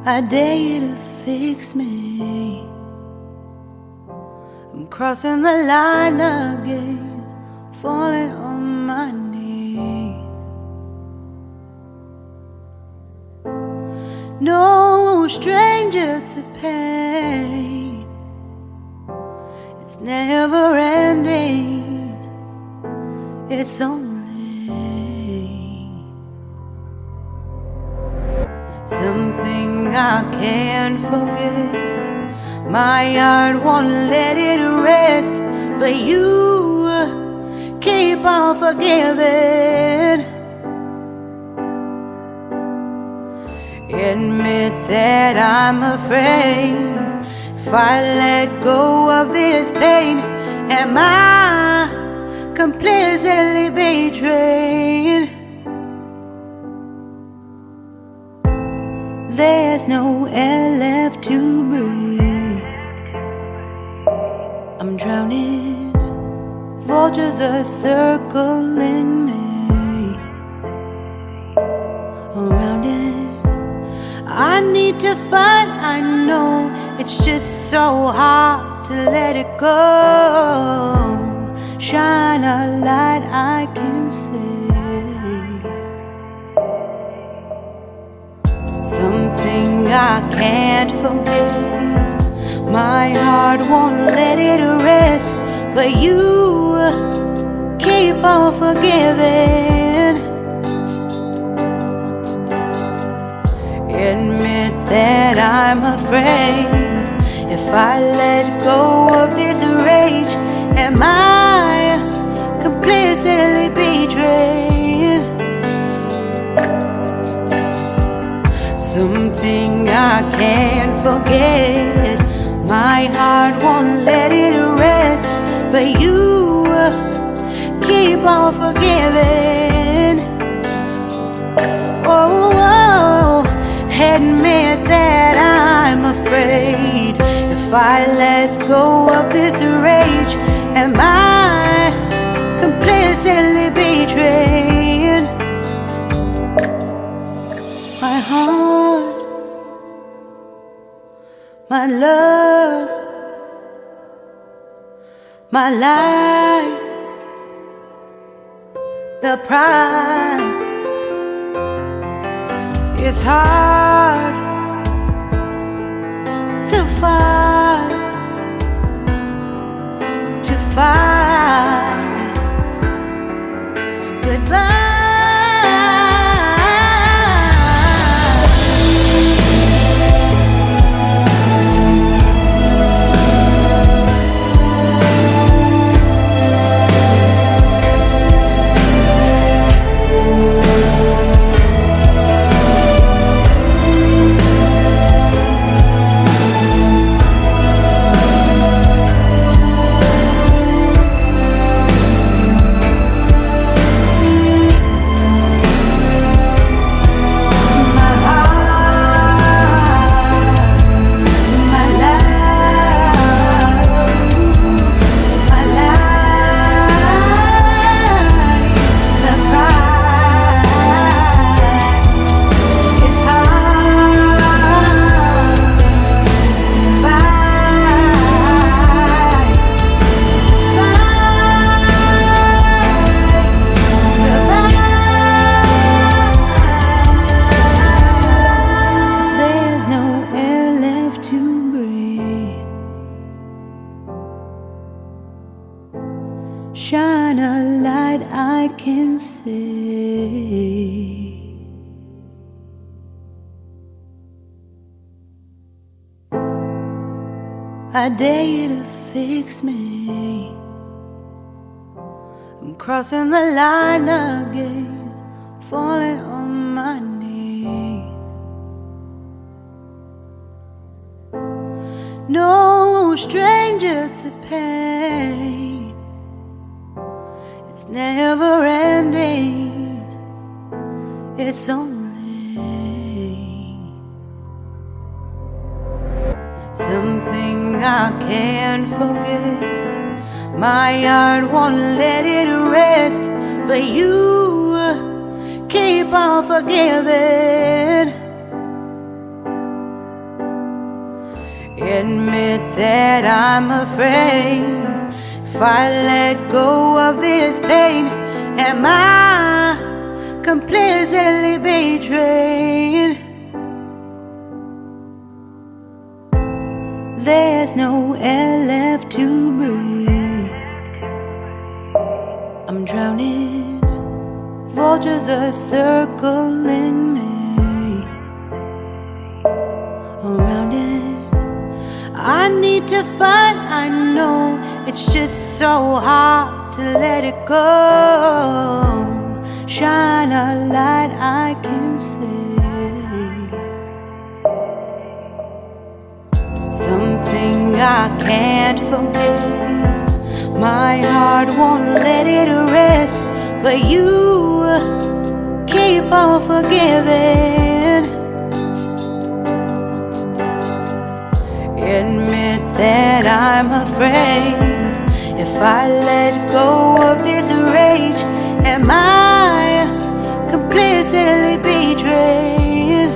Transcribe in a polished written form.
I dare you to fix me. I'm crossing the line again, falling on my knees. No stranger to pain, it's never ending, it's only something I can't forget. My heart won't let it rest, but you keep on forgiving. Admit that I'm afraid. If I let go of this pain, am I completely betrayed? There's no air left to breathe. I'm drowning, vultures are circling me. Around it, I need to fight. I know it's just so hard to let it go. Shine a light I can see. Something I can't forget. My heart won't let it rest, but you keep on forgiving. Admit that I'm afraid. If I let go of this rage, am I completely betrayed? Something I can't forget. My heart won't let it rest, but you keep on forgiving. Oh, admit that I'm afraid. If I let go of this rage, am I completely betrayed? My heart, my love, my life, the price. It's hard to fight, goodbye. Shine a light I can see. I dare you to fix me. I'm crossing the line again, falling on my knees. No stranger to pain, it's never ending, it's only something I can't forget. My heart won't let it rest, but you keep on forgiving. Admit that I'm afraid. If I let go of this pain, am I completely betrayed? There's no air left to breathe. I'm drowning. Vultures are circling me around it. I need to fight, I know. It's just so hard to let it go. Shine a light I can see. Something I can't forget. My heart won't let it rest, but you keep on forgiving. Admit that I'm afraid. If I let go